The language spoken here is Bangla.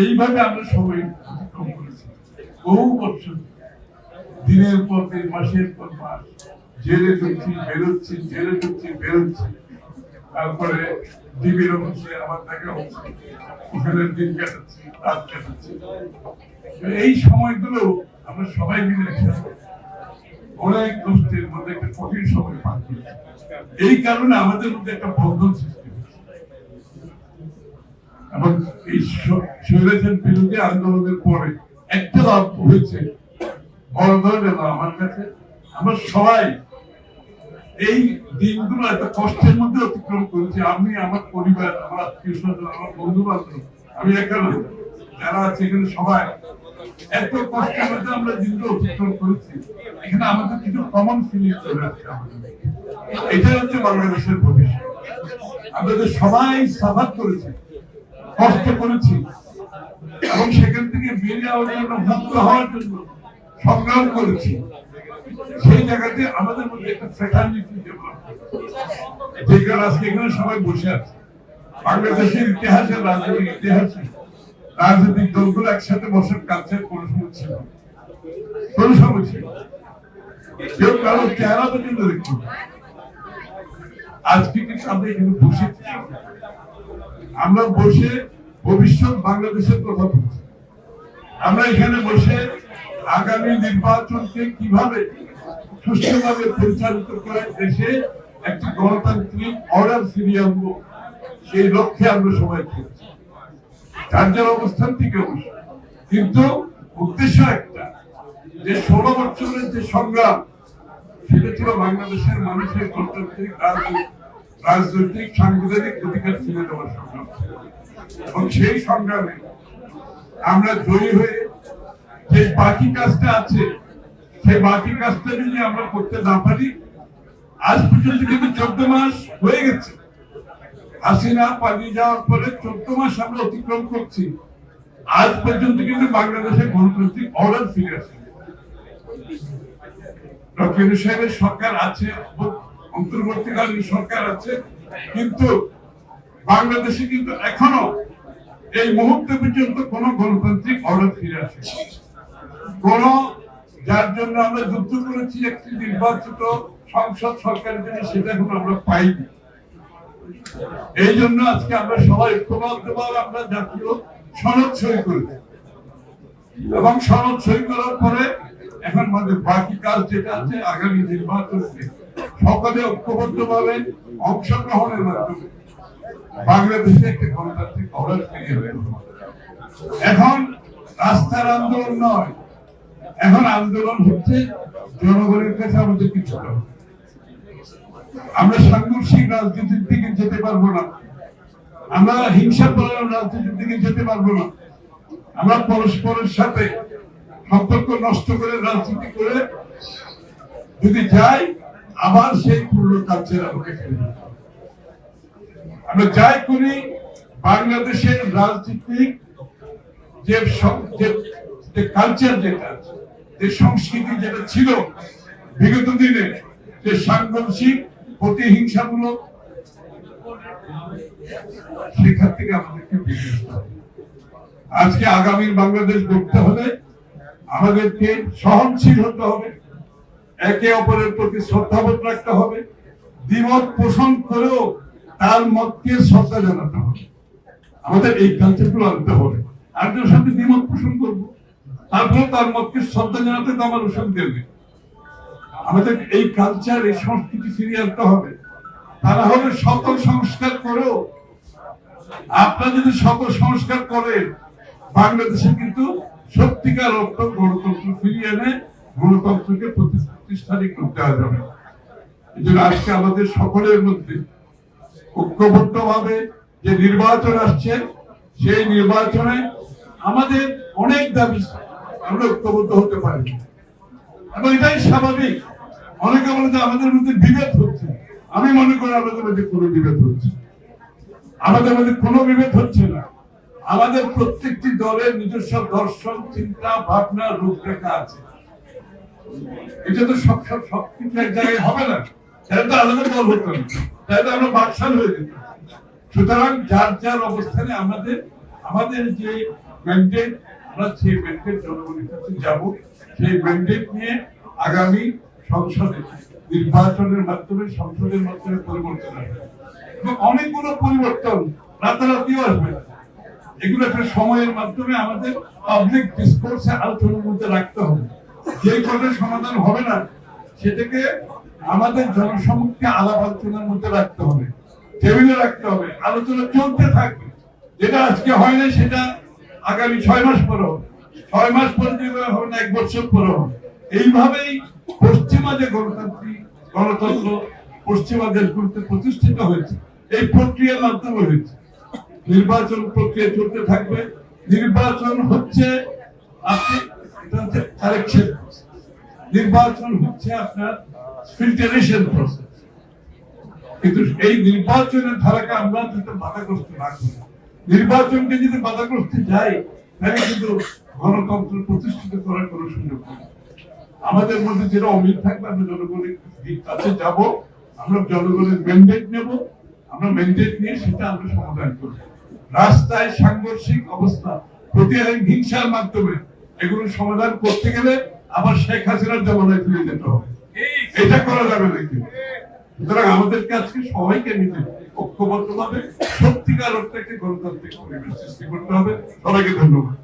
এইভাবে আমরা সবাই অতিক্রম করেছি বহু বছর, দিনের পর দিন, মাসের পর মাস জেলে ঢুকছি, বেরোচ্ছি, জেলে ঢুকছি, বেরোচ্ছি। তারপরে ডিবির অফিসে আমার দেখা হচ্ছে, ওখানে দিন কাটাচ্ছি, রাত কাটাচ্ছি। এই সময়গুলো আমরা সবাই মিলে একসাথে অনেক কষ্টের মধ্যে একটা কঠিন সময় পার করেছি। এই কারণে আমাদের মধ্যে একটা বন্ধন সৃষ্টি হয়েছে এবং এই স্বৈরাচার বিরোধী আন্দোলনের পরে একটা লাভ হয়েছে, বড় ধরনের লাভ আমার কাছে। আমরা সবাই এই দিনগুলো এত কষ্টের মধ্যে অতিক্রম করেছি। আমি, আমার পরিবার, আমার আত্মীয় স্বজন, আমার বন্ধু বান্ধব, আমি এখানে যারা আছে এখানে সবাই এত কষ্টের মধ্যে আমরা দিনগুলো অতিক্রম করেছি। এখানে আমাদের কিছু কমন ফিলিং চলে আসছে। এটা হচ্ছে বাংলাদেশের ভবিষ্যৎ। আমরা যে সবাই সাফার করেছি, কষ্ট করেছি এবং সেখান থেকে বেরিয়ে যাওয়ার জন্য, মুক্ত হওয়ার জন্য সংগ্রাম করেছি, সেই জায়গাতে আমাদের মধ্যে একটা ফ্র্যাটার্নিটি ডেভেলপ, যেখানে আজকে এখানে সবাই বসে আছে। বাংলাদেশের ইতিহাসে, রাজনৈতিক ইতিহাসে রাজনৈতিক দলগুলো একসাথে বসার কালচার কোনো সময় ছিল, কোনো সময় ছিল। কেউ কারো চেহারা পর্যন্ত দেখি। আজকে কিন্তু আমরা এখানে বসে, আমরা বসে ভবিষ্যৎ বাংলাদেশের কথা বলছি। আমরা এখানে বসে আগামী নির্বাচনকে কিভাবে সুষ্ঠুভাবে পরিচালিত করে দেশে একটি গণতান্ত্রিক অর্ডার ফিরিয়ে আনবো, সেই লক্ষ্যে আমরা সবাই করছি। যার যার অবস্থান থেকে অবশ্য, কিন্তু উদ্দেশ্য একটা, যে 16 বছরের যে সংগ্রাম, সেটা ছিল বাংলাদেশের মানুষের গণতান্ত্রিক রাজনৈতিক সাংবিধানিক অধিকার ছিনে দেওয়ার সংগ্রাম। এবং সেই সংগ্রামে আমরা জয়ী হয়ে যে বাকি কাজটা আছে, সেই বাকি কাজটা যদি আমরা করতে না পারি, আজ পর্যন্ত কিন্তু 14 মাস হয়ে গেছে। হাসিনা পালিয়ে যাওয়ার পরে 14 মাস আমরা অতিক্রম করছি, আজ পর্যন্ত কিন্তু বাংলাদেশের গণতান্ত্রিক অর্ডার ফিরে আসে। ডক্টর ইউনূস সাহেবের সরকার আছে, অন্তর্বর্তীকালীন সরকার আছে, কিন্তু বাংলাদেশে কিন্তু এখনো এই মুহূর্তে পর্যন্ত কোন গণতান্ত্রিক অর্ডার ফিরে আসে কোন, যার জন্য আমরা যুদ্ধ করেছি একটি নির্বাচিত সংসদ সরকারের জন্য, সেটা এখন আমরা পাইনি। এই জন্য আজকে আমরা সবাই ঐক্যবদ্ধভাবে আমরা জাতীয় সনদ সই করেছি এবং সনদ সই করার পরে এখন আমাদের বাকি কাজ যেটা আছে, আগামী নির্বাচনে সকলে ঐক্যবদ্ধভাবে অংশগ্রহণের মাধ্যমে বাংলাদেশে একটি গণতান্ত্রিক অর্ডার ফিরিয়ে আনবো। এখন রাস্তার আন্দোলন নয়, এখন আন্দোলন হচ্ছে জনগণের কাছে আমাদের কিছু। আমরা সাংঘর্ষিক রাজনীতির দিকে যেতে পারবো না, আমরা হিংসা পরায়ণ রাজনীতির দিকে যেতে পারবো না। আমরা পরস্পরের সাথে সম্পর্ক নষ্ট করে রাজনীতি করে যদি যাই, আবার সেই পুরনো কালচার আমাকে ফিরে। আমরা যাই করি, বাংলাদেশের রাজনীতিক যে কালচার যেটা আছে, যে সংস্কৃতি যেটা ছিল বিগত দিনে, যে সাংঘর্ষিক প্রতিহিংসামূলক, সেখান থেকে আমাদেরকে বেরিয়ে আসতে হবে। আজকে আগামীর বাংলাদেশ গড়তে হলে আমাদেরকে সহনশীল হতে হবে, একে অপরের প্রতি শ্রদ্ধাবোধ রাখতে হবে, দ্বিমত পোষণ করেও তার মতকে শ্রদ্ধা জানাতে হবে। আমাদের এই কালচারগুলো আনতে হবে। আরেকজনের সাথে দ্বিমত পোষণ করবো, তারপরে তার মতকে শ্রদ্ধা জানাতে তো আমার অসুবিধা নেই। আমাদের এই কালচার, এই সংস্কৃতি ফিরিয়ে আনতে হবে। তারা হলে সকল সংস্কার করেও, আপনারা যদি সকল সংস্কার করেন, বাংলাদেশে কিন্তু সত্যিকার অর্থ গণতন্ত্র ফিরিয়ে এনে গণতন্ত্রকে প্রতিষ্ঠানিক করতে হবে। এই জন্য আজকে আমাদের সকলের মধ্যে ঐক্যবদ্ধভাবে যে নির্বাচন আসছে, সেই নির্বাচনে আমাদের অনেক দাবি, আমরা ঐক্যবদ্ধ হতে পারি এবং এটাই স্বাভাবিক। অনেকে বলে যে আমাদের মধ্যে বিভেদ হচ্ছে, আমি মনে করি আমাদের মধ্যে কোনো বিভেদ হচ্ছে, আমাদের মধ্যে কোনো বিভেদ হচ্ছে না। আমাদের প্রত্যেকটি দলের নিজস্ব দর্শন, চিন্তা, ভাবনা, রূপরেখা আছে। এটা তো সবকিছু এক জায়গায় হবে না, তাহলে তো আলাদা দল হতো না, তাহলে আমরা বাকশাল হয়ে যেত। সুতরাং যার যার অবস্থানে আমাদের যে ম্যান্ডেট, আমরা সেই ম্যান্ডেট জনগণের কাছে যাব, সেই ম্যান্ডেট নিয়ে আগামী সংসদে নির্বাচনের মাধ্যমে সংসদের মাধ্যমে পরিবর্তন আসবে এবং অনেকগুলো পরিবর্তন রাতারাতিও আসবে না। এগুলো একটা সময়ের মাধ্যমে আমাদের পাবলিক ডিসকোর্সে আলোচনার মধ্যে রাখতে হবে। যে কথার সমাধান হবে না সেটাকে আমাদের জনসমক্ষে আলাপ আলোচনার মধ্যে রাখতে হবে, টেবিলে রাখতে হবে, আলোচনা চলতে থাকবে। যেটা আজকে হয় না সেটা আগামী 6 মাস পরে হবে, 6 মাস পরে যেভাবে হবে না 1 বছর পরে হবে। এইভাবেই পশ্চিমা যে গণতন্ত্র পশ্চিমা দেশগুলোতে প্রতিষ্ঠিত হয়েছে, এই প্রক্রিয়ার মাধ্যমে হয়েছে। নির্বাচন প্রক্রিয়া চলতে থাকবে। নির্বাচন হচ্ছে কারেকশন, নির্বাচন হচ্ছে আপনার ফিল্টারেশন প্রসেস। কিন্তু এই নির্বাচনের ধারাকে আমরা যদি বাধাগ্রস্ত না করি, নির্বাচনকে যদি বাধাগ্রস্ত যাই, তাহলে কিন্তু গণতন্ত্র প্রতিষ্ঠিত করার কোন সুযোগ নেই। আমাদের মধ্যে যেটা অমিল থাকবে, আমরা জনগণের কাছে যাব, আমরা জনগণের ম্যান্ডেট নেব, আমরা ম্যান্ডেট নিয়ে সেটা আমরা সমাধান করব। রাস্তায় সাংঘর্ষিক অবস্থা, প্রতিদিন হিংসার মাধ্যমে এগুলো সমাধান করতে গেলে আবার শেখ হাসিনার জমানায় ফিরে যেতে হবে। এটা করা যাবে না। সুতরাং আমাদেরকে আজকে সবাইকে মিলে ঐক্যবদ্ধভাবে সত্যিকার অর্থে একটি গণতান্ত্রিক পরিবেশ সৃষ্টি করতে হবে। সবাইকে ধন্যবাদ।